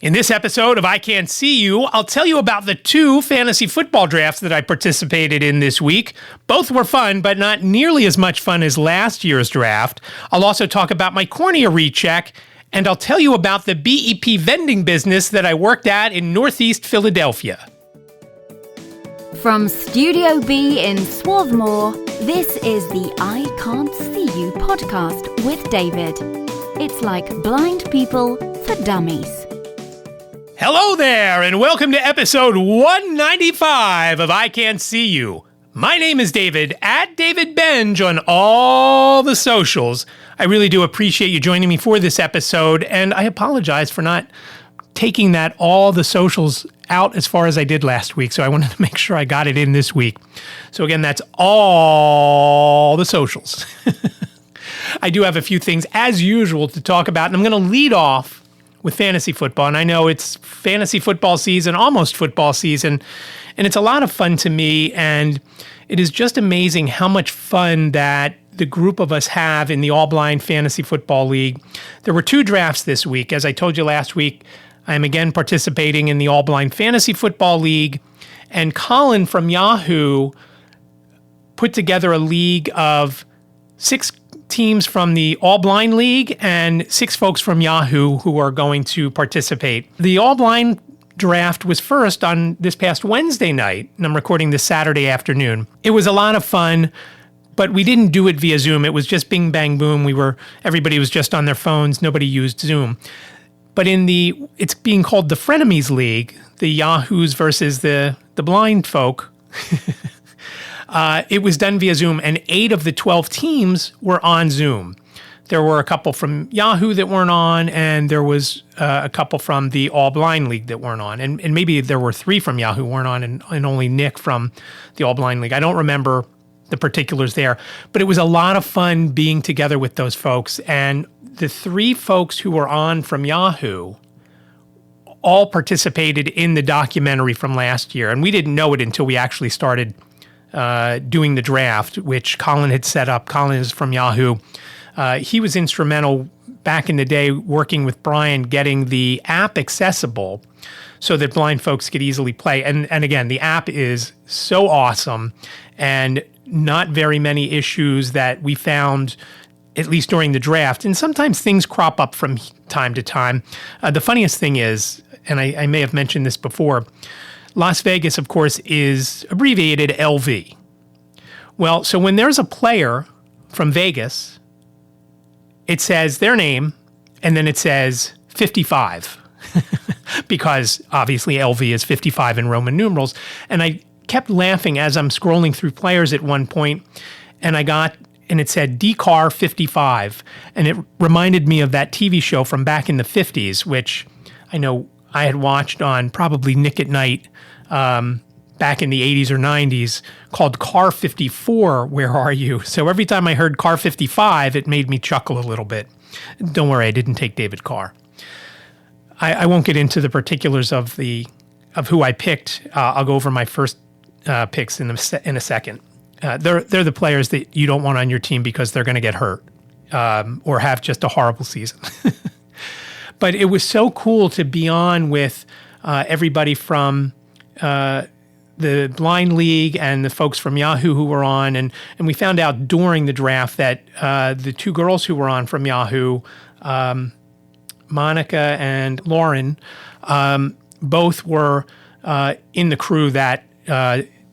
In this episode of iCantCU, I'll tell you about the 2 fantasy football drafts that I participated in this week. Both were fun, but not nearly as much fun as last year's draft. I'll also talk about my cornea recheck, and I'll tell you about the BEP vending business that I worked at in Northeast Philadelphia. From Studio B in Swarthmore, this is the iCantCU podcast with David. It's like blind people for dummies. Hello there, and welcome to episode 195 of iCantCU. My name is David, at David Benj on all the socials. I really do appreciate you joining me for this episode, and I apologize for not taking all the socials out as far as I did last week, so I wanted to make sure I got it in this week. So again, that's all the socials. I do have a few things, as usual, to talk about, and I'm going to lead off with fantasy football. And I know it's fantasy football season, almost football season, and it's a lot of fun to me. And it is just amazing how much fun that the group of us have in the All Blind Fantasy Football League. There were 2 drafts this week. As I told you last week, I am again participating in the All Blind Fantasy Football League. And Colin from Yahoo put together a league of 6 teams from the All Blind League and 6 folks from Yahoo who are going to participate. The All Blind draft was first on this past Wednesday night, and I'm recording this Saturday afternoon. It was a lot of fun, but we didn't do it via Zoom. It was just bing, bang, boom. Everybody was just on their phones. Nobody used Zoom. But it's being called the Frenemies League, the Yahoos versus the blind folk. It was done via Zoom, and 8 of the 12 teams were on Zoom. There were a couple from Yahoo that weren't on, and there was a couple from the All Blind League that weren't on. And maybe there were 3 from Yahoo weren't on, and only Nick from the All Blind League. I don't remember the particulars there, but it was a lot of fun being together with those folks. And the 3 folks who were on from Yahoo all participated in the documentary from last year, and we didn't know it until we actually started doing the draft, which Colin had set up. Colin is from Yahoo. He was instrumental back in the day working with Brian getting the app accessible so that blind folks could easily play. And again, the app is so awesome and not very many issues that we found, at least during the draft. And sometimes things crop up from time to time. The funniest thing is, and I may have mentioned this before, Las Vegas, of course, is abbreviated LV. Well, so when there's a player from Vegas, it says their name, and then it says 55, because obviously LV is 55 in Roman numerals. And I kept laughing as I'm scrolling through players at one point, and it said DCAR 55, and it reminded me of that TV show from back in the 50s, which I know I had watched on probably Nick at Night back in the 80s or 90s, called Car 54, Where Are You? So every time I heard Car 55, it made me chuckle a little bit. Don't worry, I didn't take David Carr. I won't get into the particulars of who I picked. I'll go over my first picks in a second. They're the players that you don't want on your team because they're going to get hurt or have just a horrible season. But it was so cool to be on with everybody from the Blind League and the folks from Yahoo who were on. And we found out during the draft that the 2 girls who were on from Yahoo, Monica and Lauren, both were in the crew that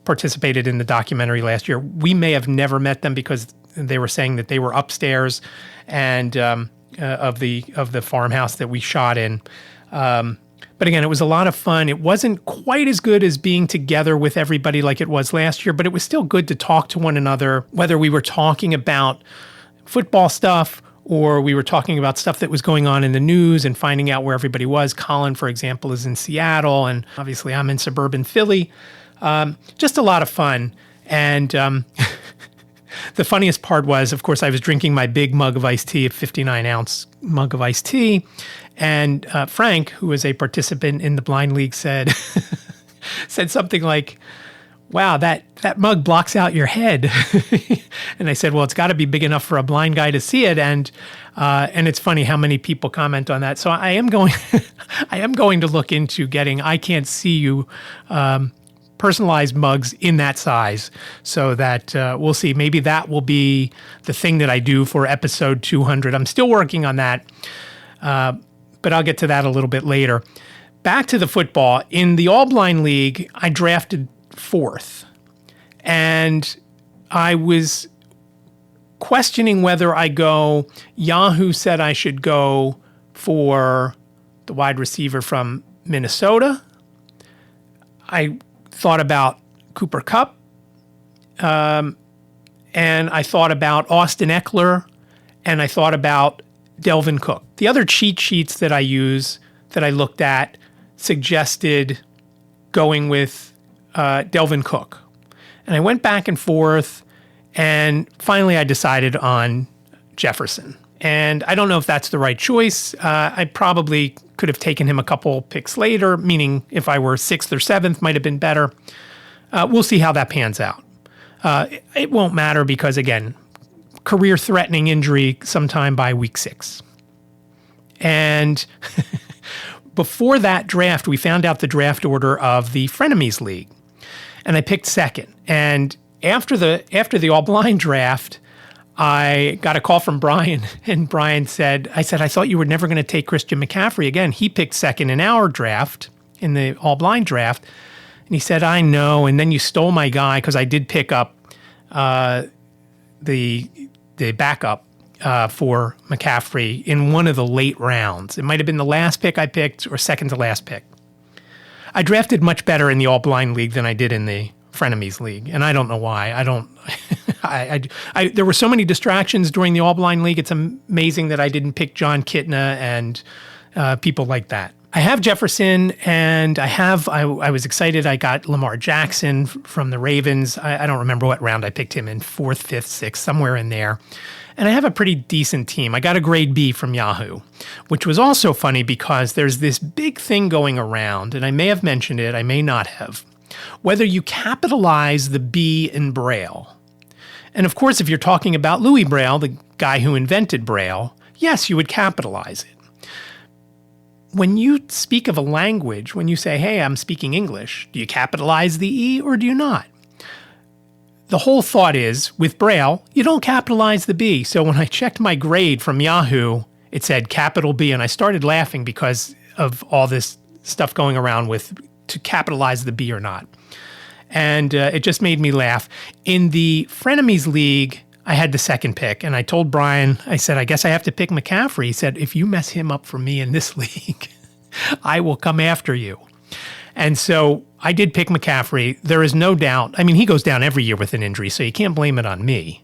participated in the documentary last year. We may have never met them because they were saying that they were upstairs and of the farmhouse that we shot in. But again, it was a lot of fun. It wasn't quite as good as being together with everybody like it was last year, but it was still good to talk to one another, whether we were talking about football stuff or we were talking about stuff that was going on in the news and finding out where everybody was. Colin, for example, is in Seattle, and obviously I'm in suburban Philly. Just a lot of fun. And the funniest part was, of course, I was drinking my big mug of iced tea, a 59-ounce mug of iced tea. And Frank, who was a participant in the Blind League, said something like, wow, that mug blocks out your head. And I said, well, it's got to be big enough for a blind guy to see it. And it's funny how many people comment on that. So I am going, I am going to look into getting iCantCU personalized mugs in that size, so that we'll see. Maybe that will be the thing that I do for episode 200. I'm still working on that, but I'll get to that a little bit later. Back to the football. In the All Blind League, I drafted 4th, and I was questioning whether I go. Yahoo said I should go for the wide receiver from Minnesota. I thought about Cooper Kupp, and I thought about Austin Eckler, and I thought about Delvin Cook. The other cheat sheets that I use, that I looked at, suggested going with Delvin Cook. And I went back and forth, and finally I decided on Jefferson. And I don't know if that's the right choice. I probably could have taken him a couple picks later, meaning if I were 6th or 7th, might have been better. We'll see how that pans out. It won't matter because, again, career-threatening injury sometime by week 6. And before that draft, we found out the draft order of the Frenemies League, and I picked 2nd. And after the all-blind draft, I got a call from Brian, and Brian said, I thought you were never going to take Christian McCaffrey again. He picked 2nd in our draft, in the all-blind draft. And he said, I know, and then you stole my guy, because I did pick up the backup for McCaffrey in one of the late rounds. It might have been the last pick I picked or second to last pick. I drafted much better in the all-blind league than I did in the Frenemies League, and I don't know why. There were so many distractions during the all-blind league. It's amazing that I didn't pick John Kitna and people like that. I have Jefferson, and I was excited. I got Lamar Jackson from the Ravens. I don't remember what round I picked him in, 4th, 5th, 6th, somewhere in there. And I have a pretty decent team. I got a grade B from Yahoo, which was also funny because there's this big thing going around, and I may have mentioned it, I may not have, whether you capitalize the B in Braille. And of course, if you're talking about Louis Braille, the guy who invented Braille, yes, you would capitalize it. When you speak of a language, when you say, hey, I'm speaking English, do you capitalize the E or do you not? The whole thought is, with Braille, you don't capitalize the B. So when I checked my grade from Yahoo, it said capital B, and I started laughing because of all this stuff going around with to capitalize the B or not. And it just made me laugh. In the Frenemies League, I had the 2nd pick, and I told Brian, I said, I guess I have to pick McCaffrey. He said, if you mess him up for me in this league, I will come after you. And so I did pick McCaffrey. There is no doubt. I mean, he goes down every year with an injury, so you can't blame it on me.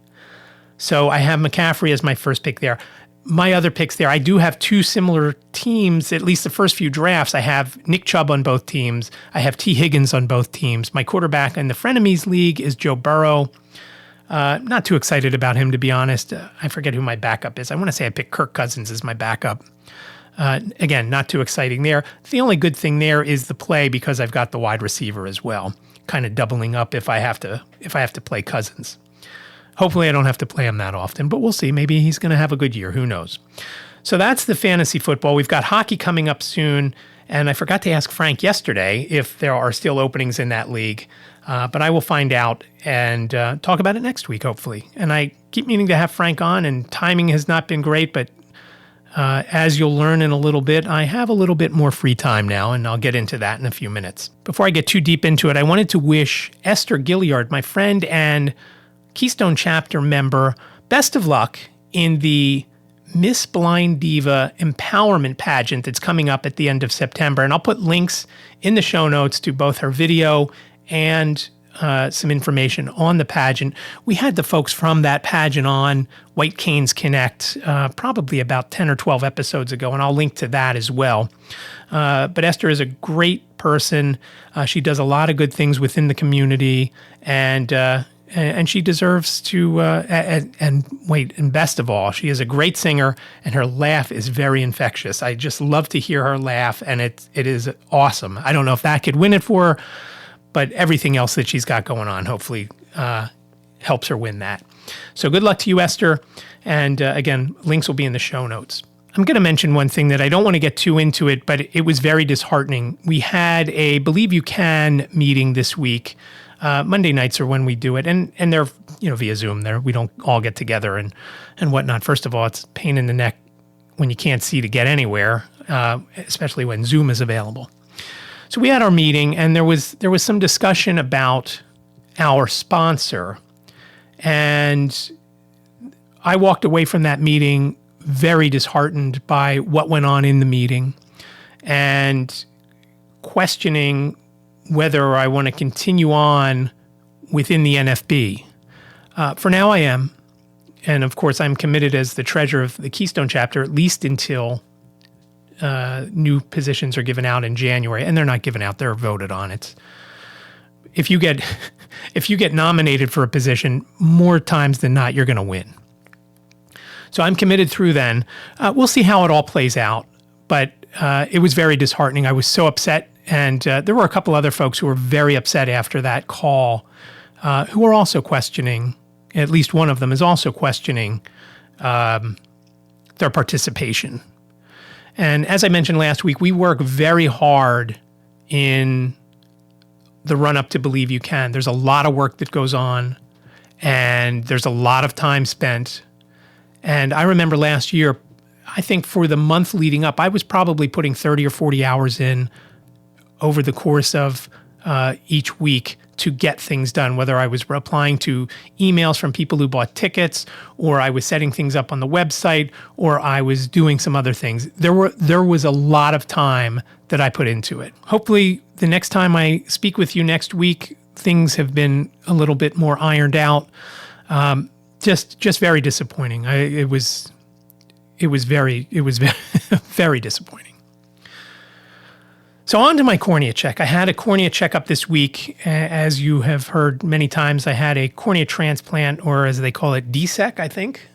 So I have McCaffrey as my first pick there. My other picks there, I do have 2 similar teams, at least the first few drafts. I have Nick Chubb on both teams. I have T. Higgins on both teams. My quarterback in the Frenemies League is Joe Burrow. Not too excited about him, to be honest. I forget who my backup is. I want to say I picked Kirk Cousins as my backup. Again, not too exciting there. The only good thing there is the play because I've got the wide receiver as well, kind of doubling up if I have to play Cousins. Hopefully I don't have to play him that often, but we'll see. Maybe he's going to have a good year. Who knows? So that's the fantasy football. We've got hockey coming up soon, and I forgot to ask Frank yesterday if there are still openings in that league, but I will find out and talk about it next week, hopefully. And I keep meaning to have Frank on, and timing has not been great, but as you'll learn in a little bit, I have a little bit more free time now, and I'll get into that in a few minutes. Before I get too deep into it, I wanted to wish Esther Gilliard, my friend and Keystone Chapter member, best of luck in the Miss Blind Diva Empowerment Pageant that's coming up at the end of September. And I'll put links in the show notes to both her video and some information on the pageant. We had the folks from that pageant on White Canes Connect probably about 10 or 12 episodes ago, and I'll link to that as well. But Esther is a great person. She does a lot of good things within the community, and she deserves to, and best of all, she is a great singer, and her laugh is very infectious. I just love to hear her laugh, and it is awesome. I don't know if that could win it for her, but everything else that she's got going on hopefully helps her win that. So good luck to you, Esther. And again, links will be in the show notes. I'm going to mention one thing that I don't want to get too into it, but it was very disheartening. We had a Believe You Can meeting this week. Monday nights are when we do it, and they're via Zoom. There we don't all get together and whatnot. First of all, it's a pain in the neck when you can't see to get anywhere, especially when Zoom is available. So we had our meeting, and there was some discussion about our sponsor, and I walked away from that meeting very disheartened by what went on in the meeting and questioning whether I want to continue on within the NFB. For now, I am. And of course, I'm committed as the treasurer of the Keystone chapter, at least until new positions are given out in January. And they're not given out, they're voted on. If you get nominated for a position, more times than not, you're going to win. So I'm committed through then. We'll see how it all plays out. But it was very disheartening. I was so upset. And there were a couple other folks who were very upset after that call who were also questioning, at least one of them is also questioning their participation. And as I mentioned last week, we work very hard in the run-up to Believe You Can. There's a lot of work that goes on, and there's a lot of time spent. And I remember last year, I think for the month leading up, I was probably putting 30 or 40 hours in over the course of each week to get things done, whether I was replying to emails from people who bought tickets, or I was setting things up on the website, or I was doing some other things. There was a lot of time that I put into it. Hopefully, the next time I speak with you next week, things have been a little bit more ironed out. Just very disappointing. It was very very disappointing. So on to my cornea check. I had a cornea checkup this week. As you have heard many times, I had a cornea transplant, or as they call it, DSEC, I think,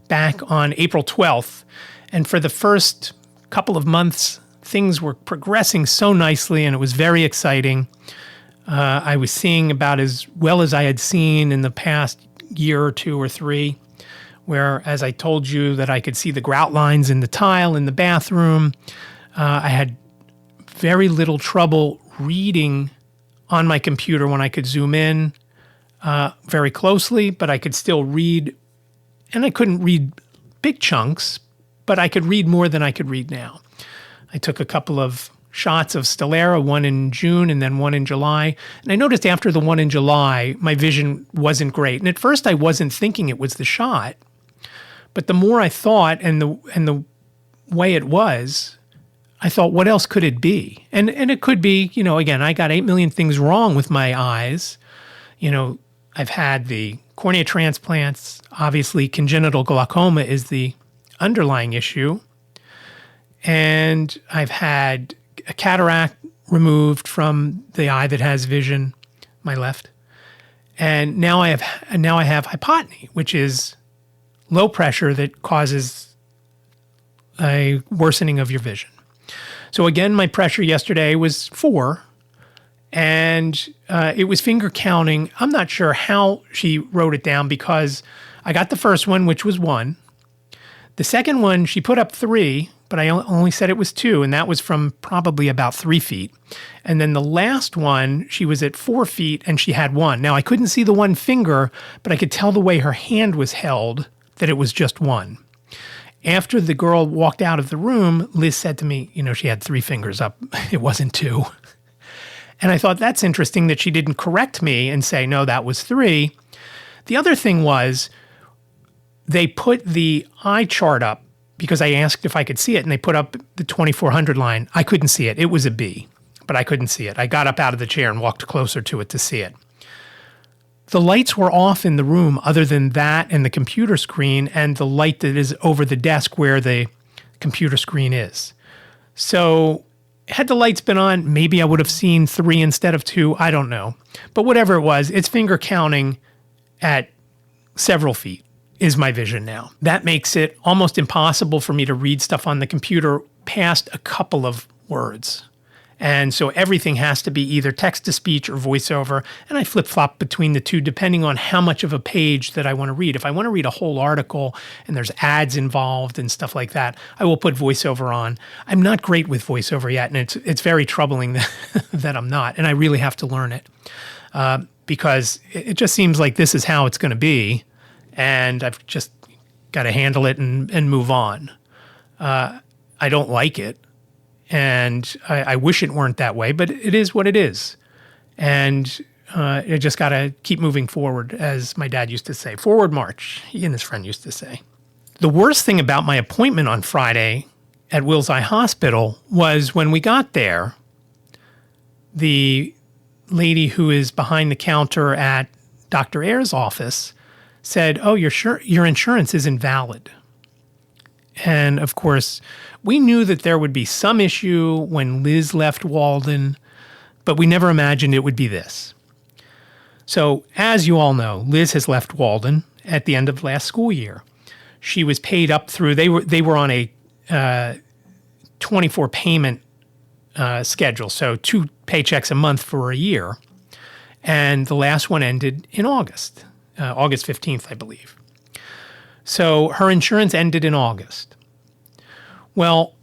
back on April 12th. And for the first couple of months, things were progressing so nicely, and it was very exciting. I was seeing about as well as I had seen in the past year or two or three, where, as I told you, that I could see the grout lines in the tile in the bathroom. I had very little trouble reading on my computer when I could zoom in very closely, but I could still read, and I couldn't read big chunks, but I could read more than I could read now. I took a couple of shots of Stellara, one in June and then one in July, and I noticed after the one in July, my vision wasn't great. And at first I wasn't thinking it was the shot, but the more I thought and the way it was, I thought, what else could it be? And it could be, again, I got 8 million things wrong with my eyes. I've had the cornea transplants. Obviously, congenital glaucoma is the underlying issue. And I've had a cataract removed from the eye that has vision, my left. And now I have hypotony, which is low pressure that causes a worsening of your vision. So again, my pressure yesterday was 4, and it was finger counting. I'm not sure how she wrote it down, because I got the first one, which was 1. The second one, she put up 3, but I only said it was 2, and that was from probably about 3 feet. And then the last one, she was at 4 feet, and she had 1. Now, I couldn't see the 1 finger, but I could tell the way her hand was held that it was just 1. After the girl walked out of the room, Liz said to me, she had 3 fingers up. It wasn't 2. And I thought, that's interesting that she didn't correct me and say, no, that was 3. The other thing was, they put the eye chart up because I asked if I could see it, and they put up the 2400 line. I couldn't see it. It was a B, but I couldn't see it. I got up out of the chair and walked closer to it to see it. The lights were off in the room other than that and the computer screen and the light that is over the desk where the computer screen is. So had the lights been on, maybe I would have seen 3 instead of 2. I don't know. But whatever it was, it's finger counting at several feet is my vision now. That makes it almost impossible for me to read stuff on the computer past a couple of words. And so everything has to be either text-to-speech or voiceover. And I flip-flop between the two depending on how much of a page that I want to read. If I want to read a whole article and there's ads involved and stuff like that, I will put voiceover on. I'm not great with voiceover yet, and it's very troubling that I'm not. And I really have to learn it because it just seems like this is how it's going to be. And I've just got to handle it and move on. I don't like it. And I wish it weren't that way, but it is what it is. And I just got to keep moving forward, as my dad used to say. Forward march, he and his friend used to say. The worst thing about my appointment on Friday at Wills Eye Hospital was when we got there, the lady who is behind the counter at Dr. Ayer's office said, "Oh, your insurance is invalid." And of course, we knew that there would be some issue when Liz left Walden, but we never imagined it would be this. So, as you all know, Liz has left Walden at the end of last school year. She was paid up through, they were on a 24 payment schedule, so 2 paychecks a month for a year. And the last one ended in August 15th, I believe. So her insurance ended in August. Well,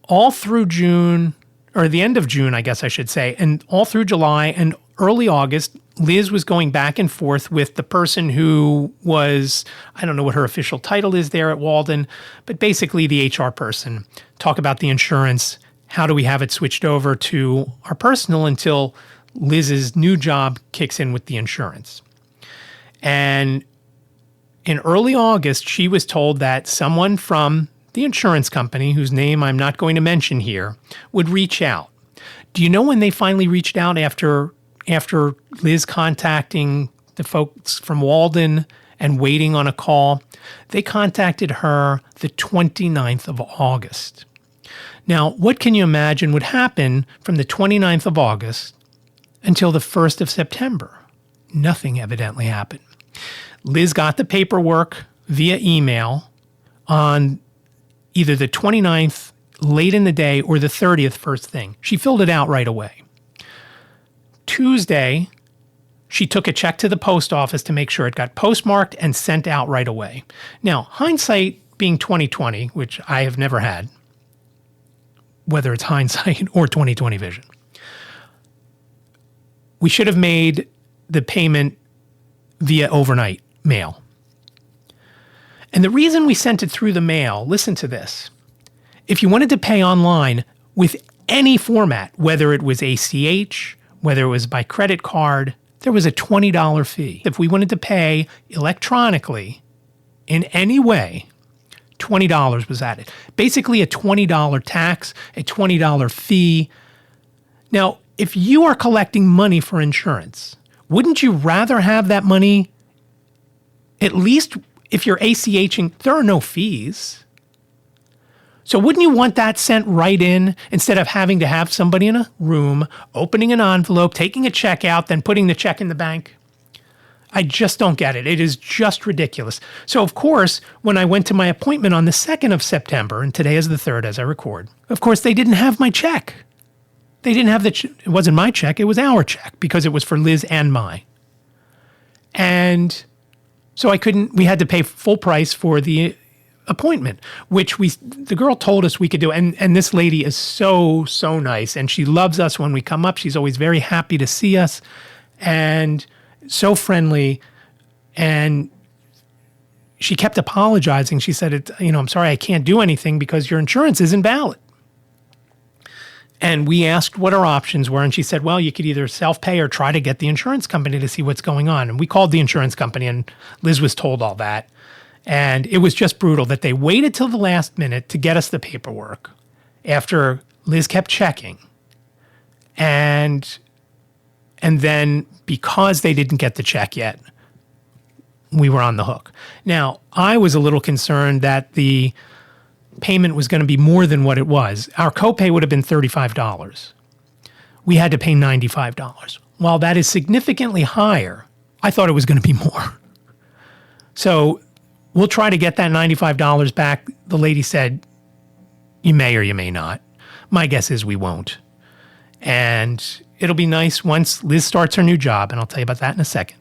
all through June, or the end of June, I guess I should say, and all through July and early August, Liz was going back and forth with the person who was, I don't know what her official title is there at Walden, but basically the HR person. Talk about the insurance. How do we have it switched over to our personal until Liz's new job kicks in with the insurance? And in early August, she was told that someone from the insurance company, whose name I'm not going to mention here, would reach out. Do you know when they finally reached out after Liz contacting the folks from Walden and waiting on a call? They contacted her the 29th of August. Now, what can you imagine would happen from the 29th of August until the 1st of September? Nothing evidently happened. Liz got the paperwork via email on either the 29th late in the day or the 30th first thing. She filled it out right away. Tuesday, she took a check to the post office to make sure it got postmarked and sent out right away. Now, hindsight being 2020, which I have never had, whether it's hindsight or 2020 vision, we should have made the payment via overnight mail. And the reason we sent it through the mail, listen to this. If you wanted to pay online with any format, whether it was ACH, whether it was by credit card, there was a $20 fee. If we wanted to pay electronically in any way, $20 was added. Basically a $20 tax, a $20 fee. Now, if you are collecting money for insurance, wouldn't you rather have that money, at least if you're ACHing, there are no fees. So wouldn't you want that sent right in instead of having to have somebody in a room, opening an envelope, taking a check out, then putting the check in the bank? I just don't get it. It is just ridiculous. So of course, when I went to my appointment on the 2nd of September, and today is the 3rd as I record, of course, they didn't have my check. They didn't have it wasn't my check, it was our check because it was for Liz and my. And so we had to pay full price for the appointment, which the girl told us we could do. And this lady is so nice. And she loves us when we come up. She's always very happy to see us and so friendly. And she kept apologizing. She said, I'm sorry, I can't do anything because your insurance isn't valid. And we asked what our options were. And she said, well, you could either self-pay or try to get the insurance company to see what's going on. And we called the insurance company and Liz was told all that. And it was just brutal that they waited till the last minute to get us the paperwork after Liz kept checking. And then because they didn't get the check yet, we were on the hook. Now, I was a little concerned that the payment was going to be more than what it was. Our copay would have been $35. We had to pay $95. While that is significantly higher, I thought it was going to be more. So we'll try to get that $95 back. The lady said, you may or you may not. My guess is we won't. And it'll be nice once Liz starts her new job, and I'll tell you about that in a second,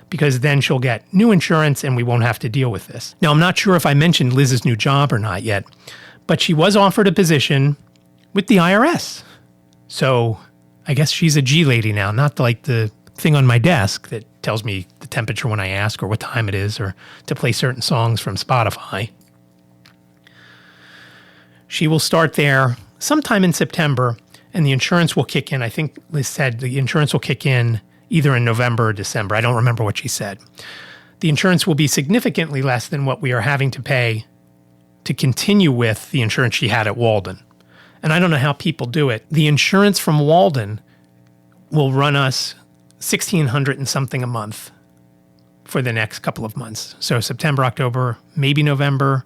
because then she'll get new insurance and we won't have to deal with this. Now, I'm not sure if I mentioned Liz's new job or not yet, but she was offered a position with the IRS. So I guess she's a G lady now, not like the thing on my desk that tells me the temperature when I ask or what time it is or to play certain songs from Spotify. She will start there sometime in September, and the insurance will kick in. I think Liz said the insurance will kick in either in November or December. I don't remember what she said. The insurance will be significantly less than what we are having to pay to continue with the insurance she had at Walden. And I don't know how people do it. The insurance from Walden will run us $1,600 and something a month for the next couple of months. So September, October, maybe November.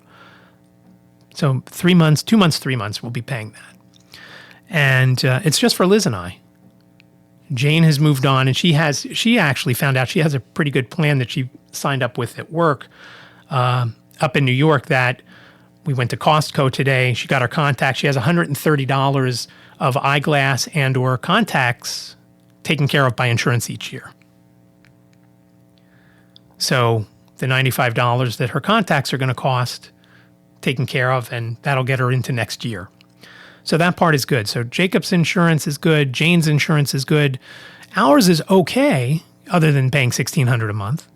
So 3 months, 2 months, 3 months, we'll be paying that. And it's just for Liz and I. Jane has moved on, and she actually found out she has a pretty good plan that she signed up with at work up in New York that we went to Costco today. She got her contacts. She has $130 of eyeglass and or contacts taken care of by insurance each year. So the $95 that her contacts are going to cost, taken care of, and that'll get her into next year. So that part is good. So Jacob's insurance is good. Jane's insurance is good. Ours is okay, other than paying $1,600 a month.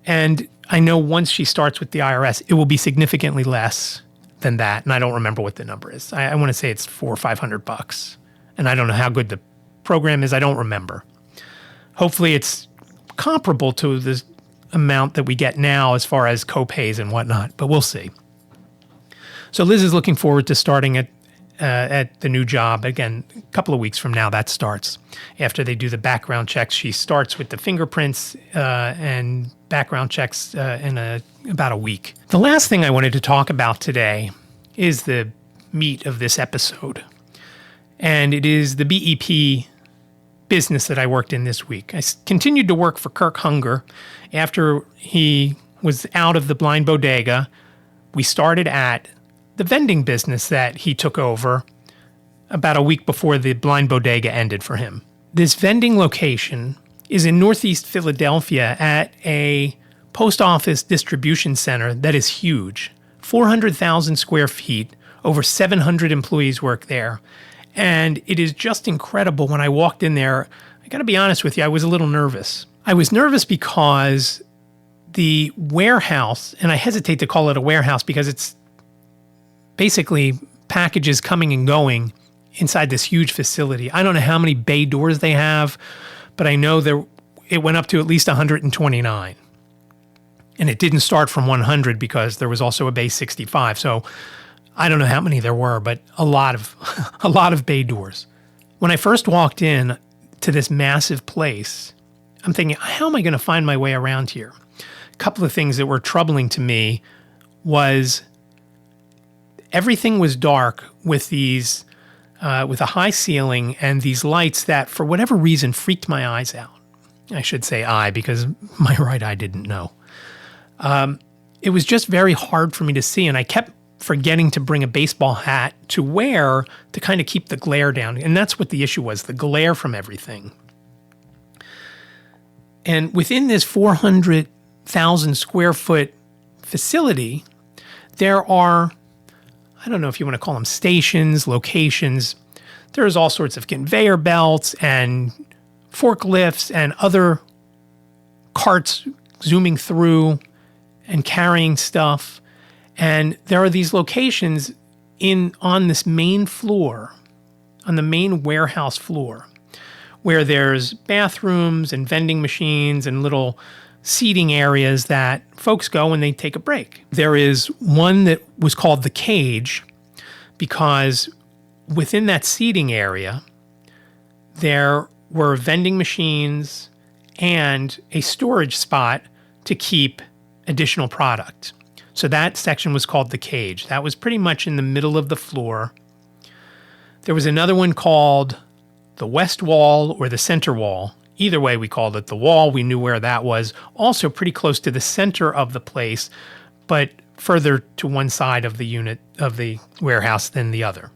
And I know once she starts with the IRS, it will be significantly less than that. And I don't remember what the number is. I want to say it's $400 or $500. And I don't know how good the program is. I don't remember. Hopefully it's comparable to the amount that we get now as far as co-pays and whatnot, but we'll see. So Liz is looking forward to starting at the new job. Again, a couple of weeks from now, that starts. After they do the background checks, she starts with the fingerprints and background checks in about a week. The last thing I wanted to talk about today is the meat of this episode. And it is the BEP business that I worked in this week. I continued to work for Kirk Hunger after he was out of the blind bodega. We started at the vending business that he took over about a week before the blind bodega ended for him. This vending location is in Northeast Philadelphia at a post office distribution center that is huge. 400,000 square feet, over 700 employees work there. And it is just incredible. When I walked in there, I got to be honest with you, I was a little nervous. I was nervous because the warehouse, and I hesitate to call it a warehouse because it's basically packages coming and going inside this huge facility. I don't know how many bay doors they have, but I know it went up to at least 129. And it didn't start from 100 because there was also a bay 65. So I don't know how many there were, but a lot of bay doors. When I first walked in to this massive place, I'm thinking, how am I going to find my way around here? A couple of things that were troubling to me was everything was dark with these, with a high ceiling and these lights that, for whatever reason, freaked my eyes out. I should say eye because my right eye didn't know. It was just very hard for me to see, and I kept forgetting to bring a baseball hat to wear to kind of keep the glare down. And that's what the issue was, the glare from everything. And within this 400,000 square foot facility, there are, I don't know if you want to call them stations, locations. There's all sorts of conveyor belts and forklifts and other carts zooming through and carrying stuff. And there are these locations on this main floor, on the main warehouse floor, where there's bathrooms and vending machines and little seating areas that folks go when they take a break. There is one that was called the cage because within that seating area, there were vending machines and a storage spot to keep additional product. So that section was called the cage. That was pretty much in the middle of the floor. There was another one called the west wall or the center wall. Either way, we called it the wall. We knew where that was. Also pretty close to the center of the place, but further to one side of the unit of the warehouse than the other.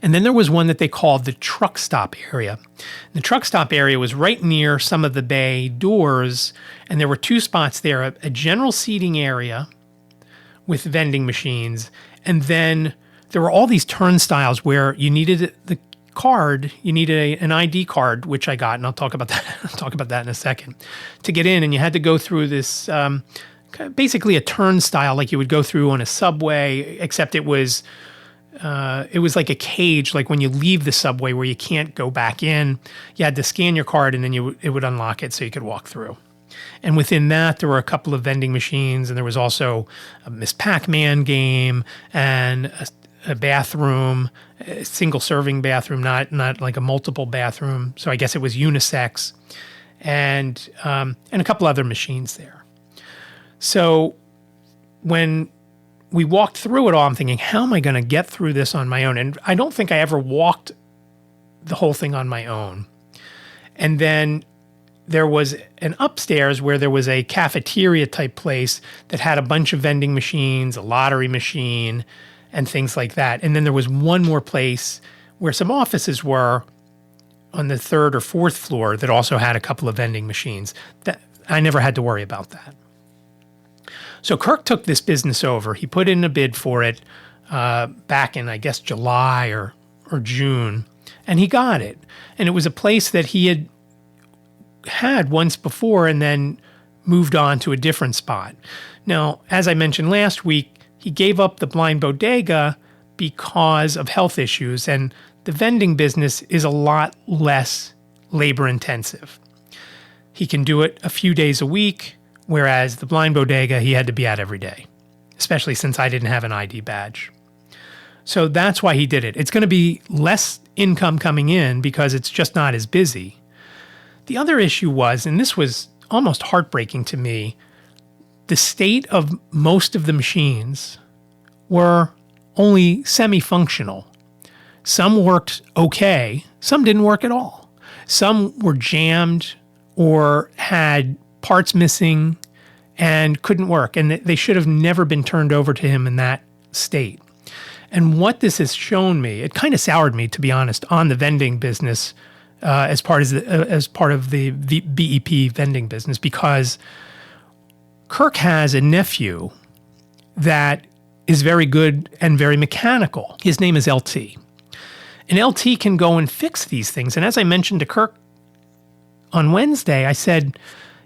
And then there was one that they called the truck stop area. The truck stop area was right near some of the bay doors, and there were two spots there, a general seating area with vending machines, and then there were all these turnstiles where you needed the card, you needed an ID card, which I got, and I'll talk about that. I'll talk about that in a second, to get in, and you had to go through this basically a turnstile like you would go through on a subway, except it was like a cage, like when you leave the subway where you can't go back in. You had to scan your card, and then it would unlock it so you could walk through. And within that, there were a couple of vending machines, and there was also a Miss Pac-Man game and a bathroom, a single-serving bathroom, not like a multiple bathroom. So I guess it was unisex, and a couple other machines there. So when we walked through it all, I'm thinking, how am I going to get through this on my own? And I don't think I ever walked the whole thing on my own. And then there was an upstairs where there was a cafeteria type place that had a bunch of vending machines, a lottery machine, and things like that. And then there was one more place where some offices were on the third or fourth floor that also had a couple of vending machines. That I never had to worry about that. So Kirk took this business over. He put in a bid for it back in, I guess, July or June, and he got it. And it was a place that he had once before and then moved on to a different spot. Now, as I mentioned last week, he gave up the blind bodega because of health issues, and the vending business is a lot less labor intensive. He can do it a few days a week, whereas the blind bodega, he had to be at every day, especially since I didn't have an ID badge. So that's why he did it. It's going to be less income coming in because it's just not as busy. The other issue was, and this was almost heartbreaking to me, the state of most of the machines were only semi-functional. Some worked okay, some didn't work at all. Some were jammed or had parts missing and couldn't work, and they should have never been turned over to him in that state. And what this has shown me, it kind of soured me, to be honest, on the vending business as part of the BEP vending business, because Kirk has a nephew that is very good and very mechanical. His name is LT. And LT can go and fix these things. And as I mentioned to Kirk on Wednesday, I said,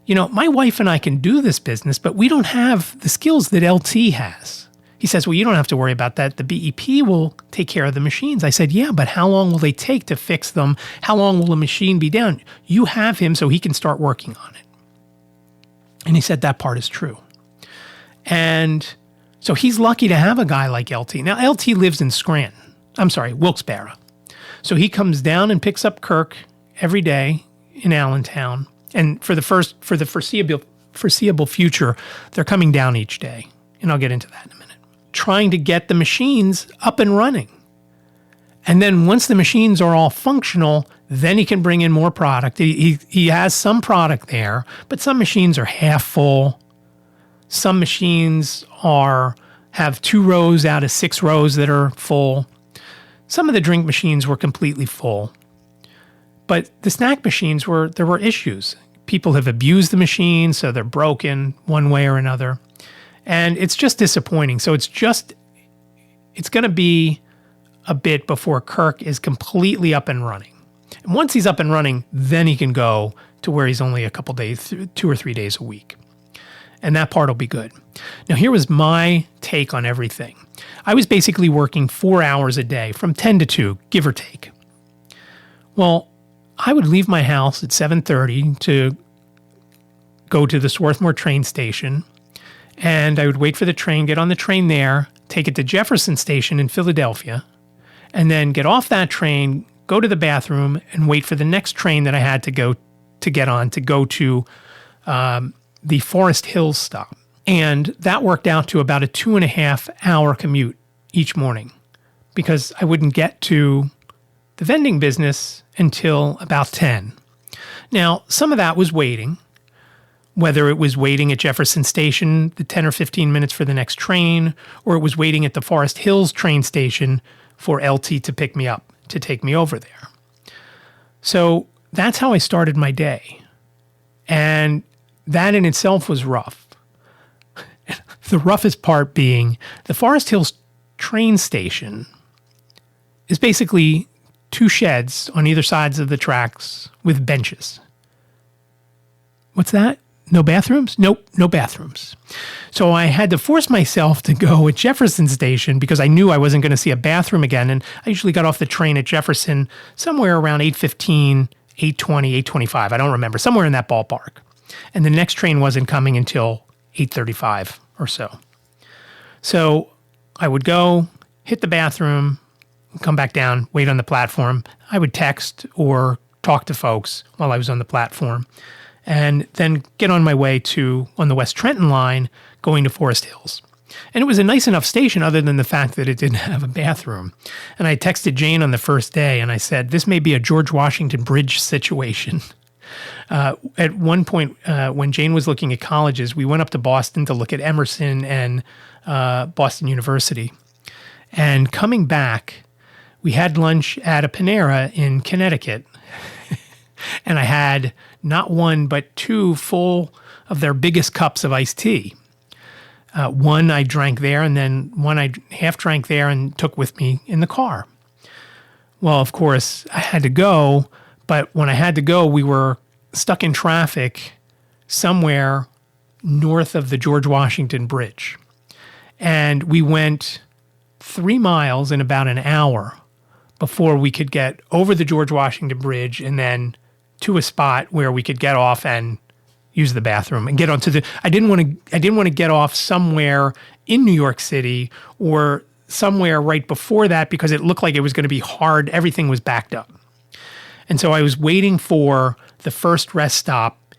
my wife and I can do this business, but we don't have the skills that LT has. He says, well, you don't have to worry about that. The BEP will take care of the machines. I said, yeah, but how long will they take to fix them? How long will the machine be down? You have him so he can start working on it. And he said that part is true. And so he's lucky to have a guy like LT. Now, LT lives in Wilkes-Barre. So he comes down and picks up Kirk every day in Allentown. And for the foreseeable future, they're coming down each day. And I'll get into that in a minute. Trying to get the machines up and running. And then once the machines are all functional, then he can bring in more product. He has some product there, but some machines are half full. Some machines have 2 rows out of 6 rows that are full. Some of the drink machines were completely full. But the snack machines there were issues. People have abused the machines, so they're broken one way or another. And it's just disappointing. So it's going to be a bit before Kirk is completely up and running. And once he's up and running, then he can go to where he's only a couple days, 2 or 3 days a week. And that part will be good. Now, here was my take on everything. I was basically working 4 hours a day from 10 to 2, give or take. Well, I would leave my house at 7:30 to go to the Swarthmore train station, and I would wait for the train, get on the train there, take it to Jefferson Station in Philadelphia, and then get off that train, go to the bathroom, and wait for the next train that I had to go to the Forest Hills stop. And that worked out to about a 2.5 hour commute each morning because I wouldn't get to the vending business until about 10. Now, some of that was waiting, whether it was waiting at Jefferson Station, the 10 or 15 minutes for the next train, or it was waiting at the Forest Hills train station for LT to pick me up, to take me over there. So that's how I started my day. And that in itself was rough. The roughest part being the Forest Hills train station is basically two sheds on either sides of the tracks with benches. What's that? No bathrooms? Nope, no bathrooms. So I had to force myself to go at Jefferson Station because I knew I wasn't going to see a bathroom again. And I usually got off the train at Jefferson somewhere around 8:15, 8:20, 8:25. I don't remember, somewhere in that ballpark. And the next train wasn't coming until 8:35 or so. So I would go, hit the bathroom, come back down, wait on the platform. I would text or talk to folks while I was on the platform, and then get on my way on the West Trenton line, going to Forest Hills. And it was a nice enough station other than the fact that it didn't have a bathroom. And I texted Jane on the first day and I said, this may be a George Washington Bridge situation. At one point, when Jane was looking at colleges, we went up to Boston to look at Emerson and Boston University. And coming back, we had lunch at a Panera in Connecticut. And I had not one, but two full of their biggest cups of iced tea. One I drank there, and then one I half drank there and took with me in the car. Well, of course, I had to go, but when I had to go, we were stuck in traffic somewhere north of the George Washington Bridge. And we went 3 miles in about an hour before we could get over the George Washington Bridge and then to a spot where we could get off and use the bathroom and get onto the. I didn't want to get off somewhere in New York City or somewhere right before that because it looked like it was going to be hard. Everything was backed up. And so I was waiting for the first rest stop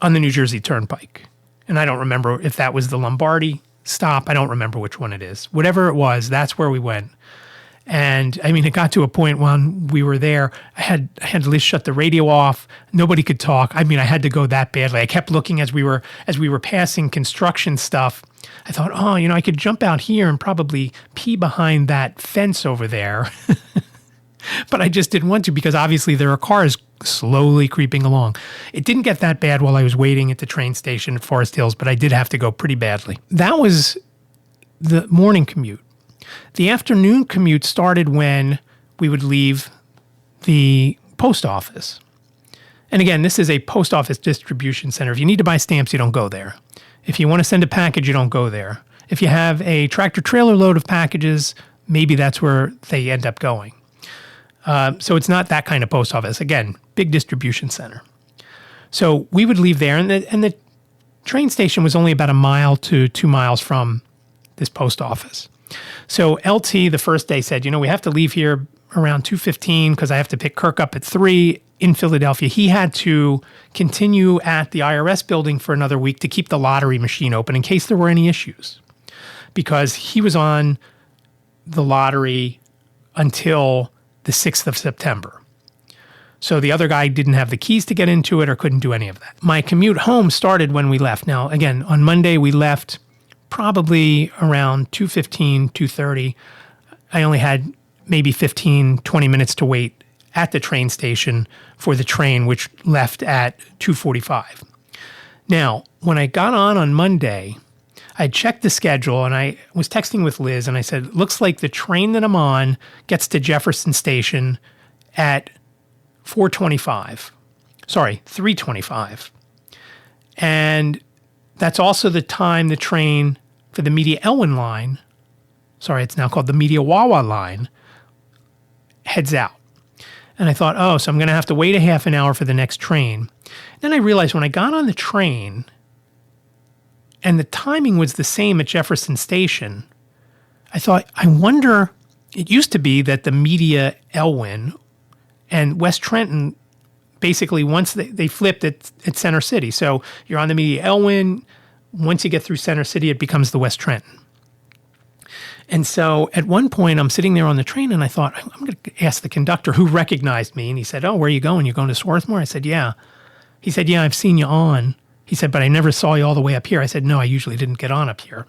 on the New Jersey Turnpike. And I don't remember if that was the Lombardy stop. I don't remember which one it is. Whatever it was, that's where we went. And I mean, it got to a point when we were there, I had to at least shut the radio off. Nobody could talk. I mean, I had to go that badly. I kept looking as we were passing construction stuff. I thought, I could jump out here and probably pee behind that fence over there. But I just didn't want to because obviously there are cars slowly creeping along. It didn't get that bad while I was waiting at the train station at Forest Hills, but I did have to go pretty badly. That was the morning commute. The afternoon commute started when we would leave the post office. And again, this is a post office distribution center. If you need to buy stamps, you don't go there. If you want to send a package, you don't go there. If you have a tractor trailer load of packages, maybe that's where they end up going. So it's not that kind of post office. Again, big distribution center. So we would leave there, and the train station was only about 1 mile to 2 miles from this post office. So LT the first day said, we have to leave here around 2:15 because I have to pick Kirk up at 3 in Philadelphia. He had to continue at the IRS building for another week to keep the lottery machine open in case there were any issues, because he was on the lottery until the 6th of September. So the other guy didn't have the keys to get into it or couldn't do any of that. My commute home started when we left. Now, again, on Monday we left probably around 2:15, 2:30. I only had maybe 15, 20 minutes to wait at the train station for the train, which left at 2:45. Now, when I got on Monday, I checked the schedule and I was texting with Liz and I said, looks like the train that I'm on gets to Jefferson Station at 3:25. And that's also the time the train for the Media Elwyn line, it's now called the Media Wawa line, heads out. And I thought, so I'm going to have to wait a half an hour for the next train. Then I realized when I got on the train, and the timing was the same at Jefferson Station, I thought, I wonder, it used to be that the Media Elwyn and West Trenton, basically once they flipped at Center City. So you're on the Media Elwyn. Once you get through Center City, it becomes the West Trenton. And so at one point, I'm sitting there on the train, and I thought, I'm going to ask the conductor who recognized me. And he said, where are you going? You're going to Swarthmore? I said, yeah. He said, yeah, I've seen you on. He said, but I never saw you all the way up here. I said, no, I usually didn't get on up here.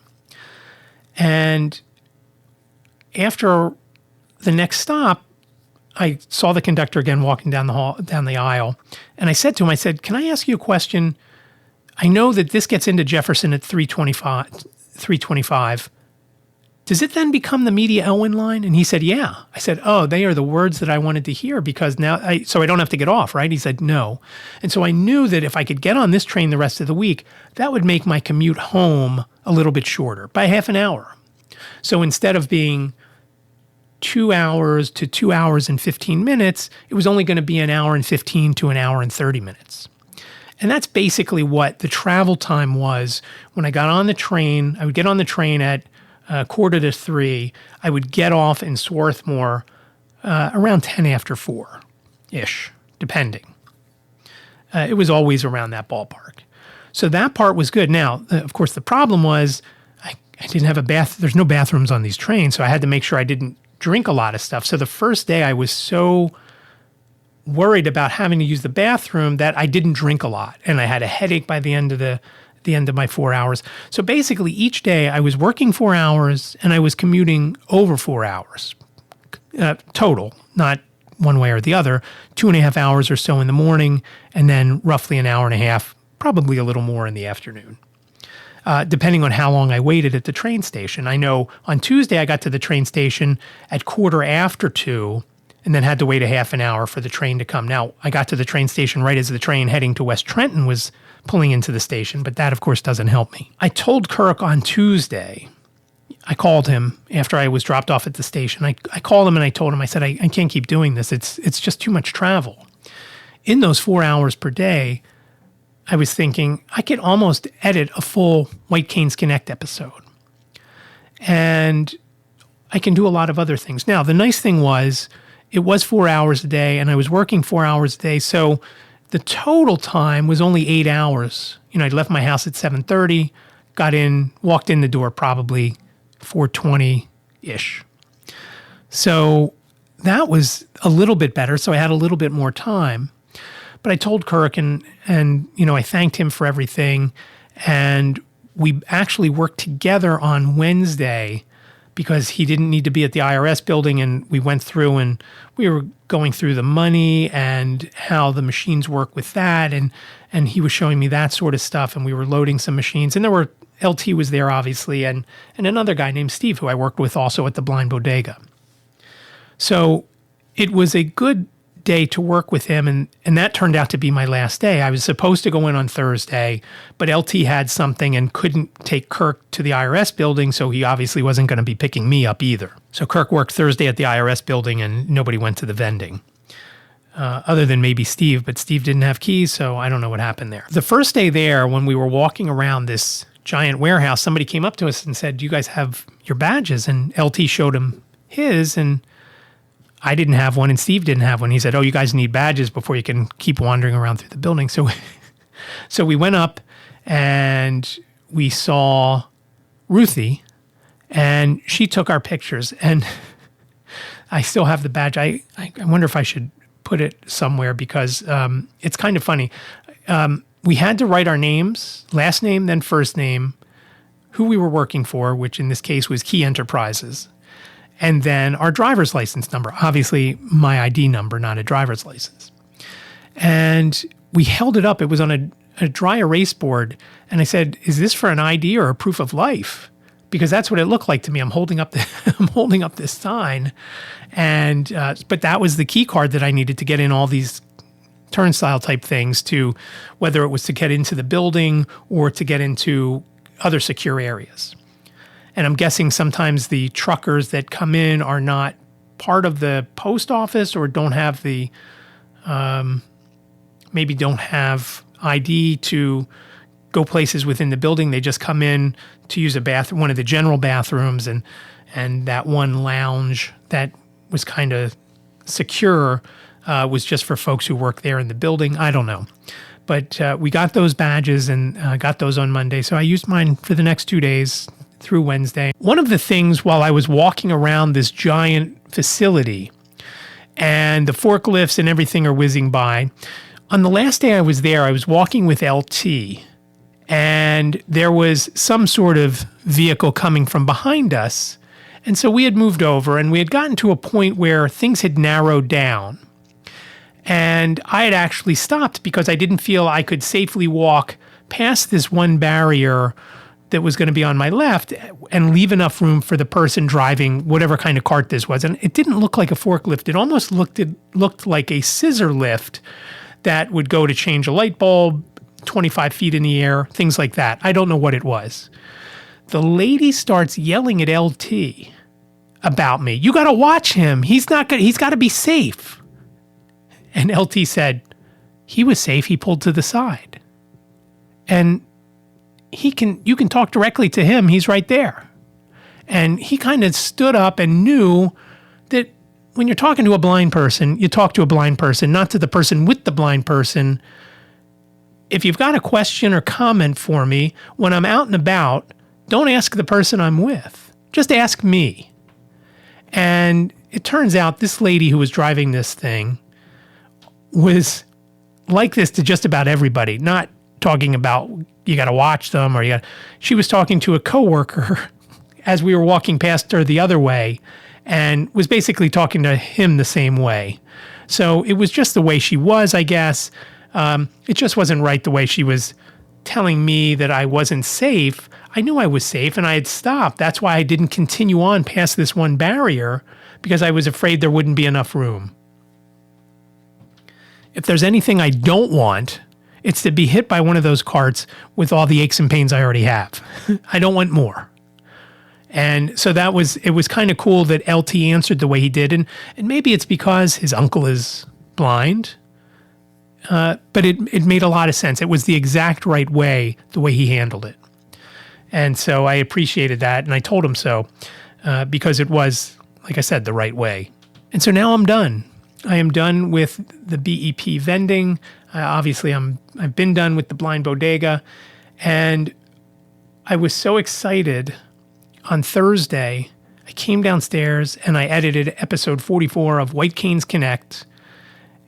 And after the next stop, I saw the conductor again walking down the aisle. And I said to him, I said, can I ask you a question? I know that this gets into Jefferson at 325. Does it then become the Media Elwyn line? And he said, yeah. I said, oh, they are the words that I wanted to hear because now, so I don't have to get off, right? He said, no. And so I knew that if I could get on this train the rest of the week, that would make my commute home a little bit shorter by half an hour. So instead of being 2 hours to 2 hours and 15 minutes, it was only going to be an hour and 15 to an hour and 30 minutes. And that's basically what the travel time was when I got on the train. I would get on the train at 2:45. I would get off in Swarthmore around 10 after 4-ish, depending. It was always around that ballpark. So that part was good. Now, of course, the problem was I didn't have a bath. There's no bathrooms on these trains, so I had to make sure I didn't drink a lot of stuff. So the first day I was so worried about having to use the bathroom that I didn't drink a lot, and I had a headache by the end of my 4 hours. So basically each day I was working 4 hours and I was commuting over 4 hours total, not one way or the other, 2.5 hours or so in the morning, and then roughly an hour and a half, probably a little more in the afternoon. Depending on how long I waited at the train station. I know on Tuesday I got to the train station at 2:15 and then had to wait a half an hour for the train to come. Now, I got to the train station right as the train heading to West Trenton was pulling into the station, but that, of course, doesn't help me. I told Kirk on Tuesday, I called him after I was dropped off at the station. I called him and I told him, I said, I can't keep doing this. It's just too much travel. In those 4 hours per day, I was thinking I could almost edit a full White Canes Connect episode. And I can do a lot of other things. Now, the nice thing was it was 4 hours a day and I was working 4 hours a day. So the total time was only 8 hours. You know, I left my house at 7:30, walked in the door probably 4:20-ish. So that was a little bit better. So I had a little bit more time. But I told Kirk and you know, I thanked him for everything. And we actually worked together on Wednesday because he didn't need to be at the IRS building. And we went through and we were going through the money and how the machines work with that. And he was showing me that sort of stuff. And we were loading some machines. And LT was there, obviously, and another guy named Steve, who I worked with also at the Blind Bodega. So it was a good day to work with him, and that turned out to be my last day. I was supposed to go in on Thursday, but LT had something and couldn't take Kirk to the IRS building, so he obviously wasn't going to be picking me up either. So Kirk worked Thursday at the IRS building, and nobody went to the vending. Other than maybe Steve, but Steve didn't have keys, so I don't know what happened there. The first day there, when we were walking around this giant warehouse, somebody came up to us and said, "Do you guys have your badges?" And LT showed him his, and I didn't have one, and Steve didn't have one. He said, "Oh, you guys need badges before you can keep wandering around through the building." So we went up, and we saw Ruthie, and she took our pictures, and I still have the badge. I wonder if I should put it somewhere because it's kind of funny. We had to write our names, last name, then first name, who we were working for, which in this case was Key Enterprises, and then our driver's license number, obviously my ID number, not a driver's license. And we held it up. It was on a dry erase board. And I said, "Is this for an ID or a proof of life?" Because that's what it looked like to me. I'm holding up this sign. And but that was the key card that I needed to get in all these turnstile type things, to whether it was to get into the building or to get into other secure areas. And I'm guessing sometimes the truckers that come in are not part of the post office or don't have the, maybe don't have ID to go places within the building. They just come in to use one of the general bathrooms, and that one lounge that was kind of secure was just for folks who work there in the building. I don't know. But we got those badges and got those on Monday. So I used mine for the next 2 days through Wednesday. One of the things while I was walking around this giant facility and the forklifts and everything are whizzing by, on the last day I was there, I was walking with LT, and there was some sort of vehicle coming from behind us, And so we had moved over and we had gotten to a point where things had narrowed down. And I had actually stopped because I didn't feel I could safely walk past this one barrier that was going to be on my left and leave enough room for the person driving whatever kind of cart this was. And it didn't look like a forklift. It almost looked like a scissor lift that would go to change a light bulb 25 feet in the air, things like that. I don't know what it was. The lady starts yelling at LT about me. You got to watch him. He's got to be safe. And LT said, he was safe. He pulled to the side. And you can talk directly to him. He's right there. And he kind of stood up and knew that when you're talking to a blind person, you talk to a blind person, not to the person with the blind person. If you've got a question or comment for me when I'm out and about, don't ask the person I'm with. Just ask me. And it turns out this lady who was driving this thing was like this to just about everybody, not talking about you got to watch them or she was talking to a coworker as we were walking past her the other way and was basically talking to him the same way. So it was just the way she was, I guess. It just wasn't right the way she was telling me that I wasn't safe. I knew I was safe and I had stopped. That's why I didn't continue on past this one barrier because I was afraid there wouldn't be enough room. If there's anything I don't want, it's to be hit by one of those carts with all the aches and pains I already have. I don't want more. And so it was kind of cool that LT answered the way he did. And maybe it's because his uncle is blind, but it made a lot of sense. It was the exact right way, the way he handled it. And so I appreciated that. And I told him so because it was, like I said, the right way. And so now I'm done. I am done with the BEP vending. Obviously, I've been done with the blind bodega. And I was so excited on Thursday. I came downstairs and I edited episode 44 of White Canes Connect.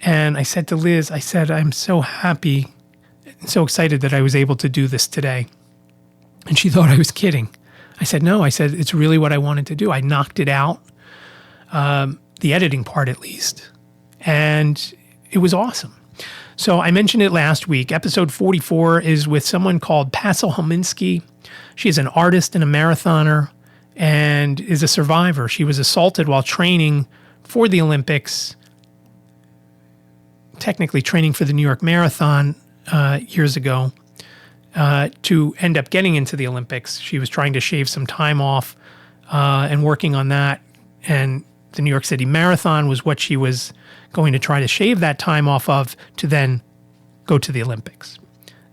And I said to Liz, I'm so happy and so excited that I was able to do this today. And she thought I was kidding. I said, no, it's really what I wanted to do. I knocked it out, the editing part at least. And it was awesome. So I mentioned it last week. Episode 44 is with someone called Passle Helminski. She is an artist and a marathoner and is a survivor. She was assaulted while training for the Olympics, technically training for the New York Marathon years ago, to end up getting into the Olympics. She was trying to shave some time off and working on that. And the New York City Marathon was what she was going to try to shave that time off of to then go to the Olympics.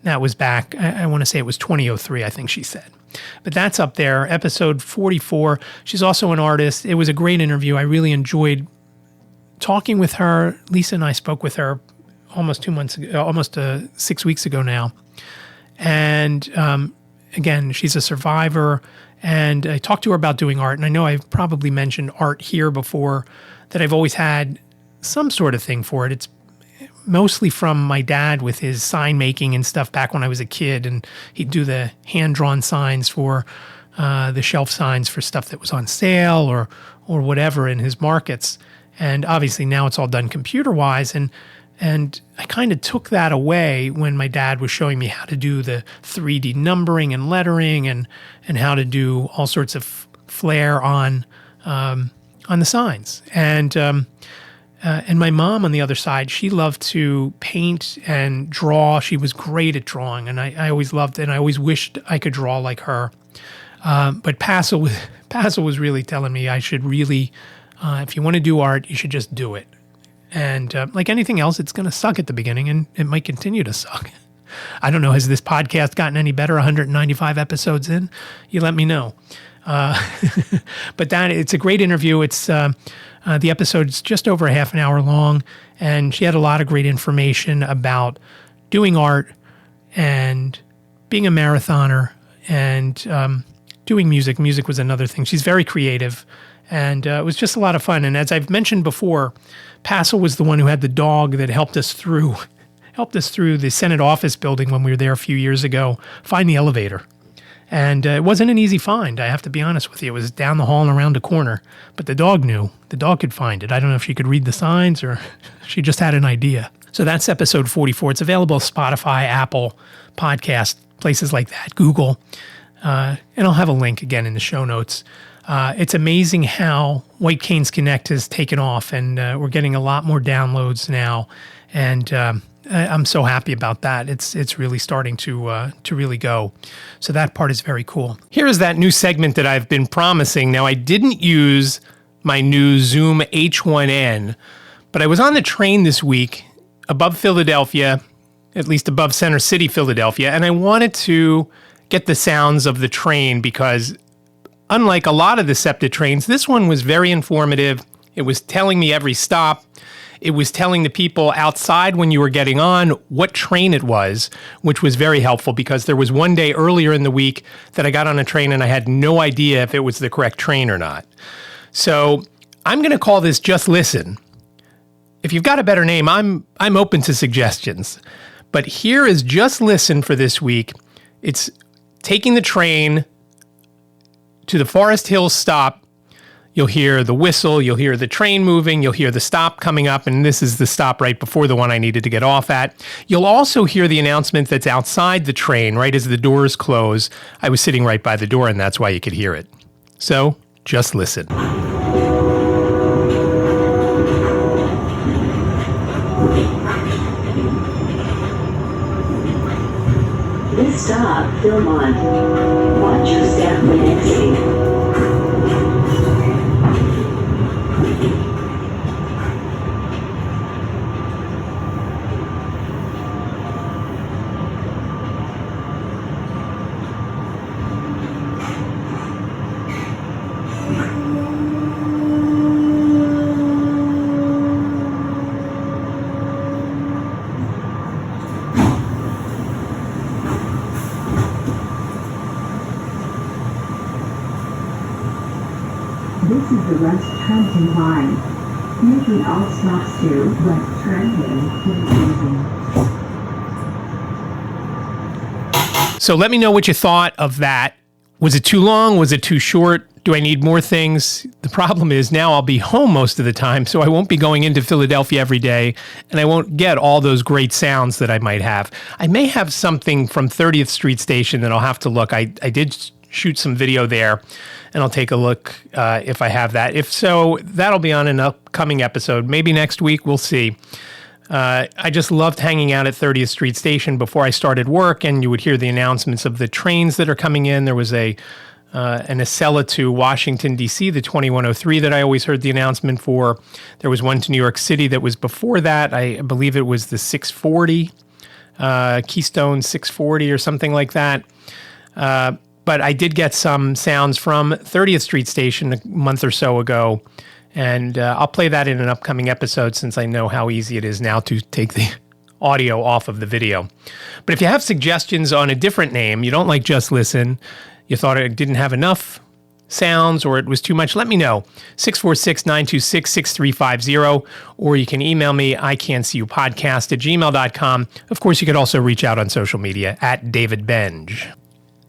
That was back, I want to say it was 2003, I think she said. But that's up there, episode 44. She's also an artist. It was a great interview. I really enjoyed talking with her. Lisa and I spoke with her almost 2 months ago, almost 6 weeks ago now. And again, she's a survivor. And I talked to her about doing art. And I know I've probably mentioned art here before, that I've always had some sort of thing for it. It's mostly from my dad with his sign making and stuff back when I was a kid. And he'd do the hand-drawn signs for the shelf signs for stuff that was on sale or whatever in his markets. And obviously now it's all done computer-wise. And I kind of took that away when my dad was showing me how to do the 3D numbering and lettering and how to do all sorts of flair on the signs. And my mom on the other side, she loved to paint and draw. She was great at drawing, and I always loved it, and I always wished I could draw like her. But Passle was really telling me I should really, if you want to do art, you should just do it. And like anything else, it's going to suck at the beginning, and it might continue to suck. I don't know, has this podcast gotten any better 195 episodes in? You let me know. But it's a great interview. It's the episode's just over a half an hour long, and she had a lot of great information about doing art and being a marathoner and doing music. Music was another thing. She's very creative, and it was just a lot of fun. And as I've mentioned before, Passle was the one who had the dog that helped us through the Senate office building when we were there a few years ago, find the elevator. And it wasn't an easy find, I have to be honest with you. It was down the hall and around a corner. But the dog knew. The dog could find it. I don't know if she could read the signs or she just had an idea. So that's episode 44. It's available on Spotify, Apple, podcast, places like that, Google. And I'll have a link again in the show notes. It's amazing how White Canes Connect has taken off, and we're getting a lot more downloads now. And I'm so happy about that. It's really starting to really go. So that part is very cool. Here is that new segment that I've been promising. Now, I didn't use my new Zoom H1N, but I was on the train this week above Philadelphia, at least above Center City, Philadelphia, and I wanted to get the sounds of the train because unlike a lot of the SEPTA trains, this one was very informative. It was telling me every stop. It was telling the people outside when you were getting on what train it was, which was very helpful because there was one day earlier in the week that I got on a train and I had no idea if it was the correct train or not. So I'm going to call this Just Listen. If you've got a better name, I'm open to suggestions. But here is Just Listen for this week. It's taking the train to the Forest Hills stop. You'll hear the whistle, you'll hear the train moving, you'll hear the stop coming up, and this is the stop right before the one I needed to get off at. You'll also hear the announcement that's outside the train right as the doors close. I was sitting right by the door, and that's why you could hear it. So, just listen. This stop, Philmont. Watch your step when exiting. This is the West Trenton line, making all stops to West Trenton. So let me know what you thought of that. Was it too long? Was it too short? Do I need more things? The problem is now I'll be home most of the time, so I won't be going into Philadelphia every day, and I won't get all those great sounds that I might have. I may have something from 30th Street Station that I'll have to look. I did shoot some video there, and I'll take a look if I have that. If so, that'll be on an upcoming episode. Maybe next week, we'll see. I just loved hanging out at 30th Street Station before I started work, and you would hear the announcements of the trains that are coming in. There was an Acela to Washington, D.C., the 2103 that I always heard the announcement for. There was one to New York City that was before that. I believe it was the 640, Keystone 640 or something like that. But I did get some sounds from 30th Street Station a month or so ago, and I'll play that in an upcoming episode since I know how easy it is now to take the audio off of the video. But if you have suggestions on a different name, you don't like Just Listen, you thought it didn't have enough sounds or it was too much, let me know. 646-926-6350, or you can email me, iCantCUpodcast@gmail.com. Of course, you could also reach out on social media @DavidBenge.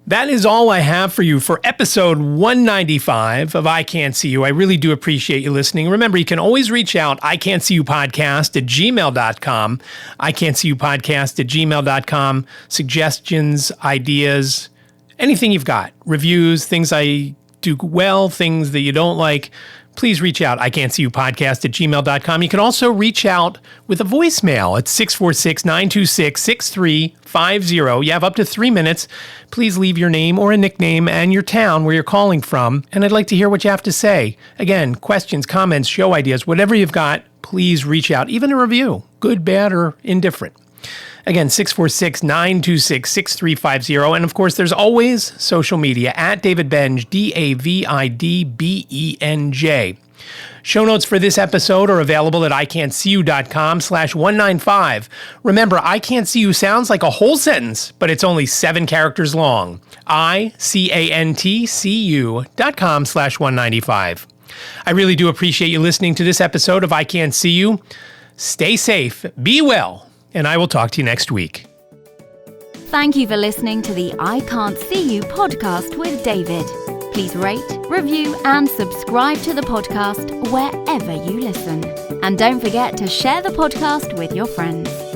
That is all I have for you for episode 195 of iCantCU. I really do appreciate you listening. Remember, you can always reach out, iCantCUpodcast@gmail.com, iCantCUpodcast@gmail.com, suggestions, ideas, anything you've got, reviews, things I do well, things that you don't like. Please reach out, iCantCUpodcast@gmail.com. You can also reach out with a voicemail at 646-926-6350. You have up to 3 minutes. Please leave your name or a nickname and your town where you're calling from, and I'd like to hear what you have to say. Again, questions, comments, show ideas, whatever you've got, please reach out. Even a review, good, bad, or indifferent. Again, 646-926-6350. And of course, there's always social media at David Benge, DavidBenj. Show notes for this episode are available at iCantCU.com/195. Remember, iCantCU sounds like a whole sentence, but it's only 7 characters long. iCantCU.com/195. I really do appreciate you listening to this episode of iCantCU. Stay safe, be well, and I will talk to you next week. Thank you for listening to the I Can't See You podcast with David. Please rate, review, and subscribe to the podcast wherever you listen. And don't forget to share the podcast with your friends.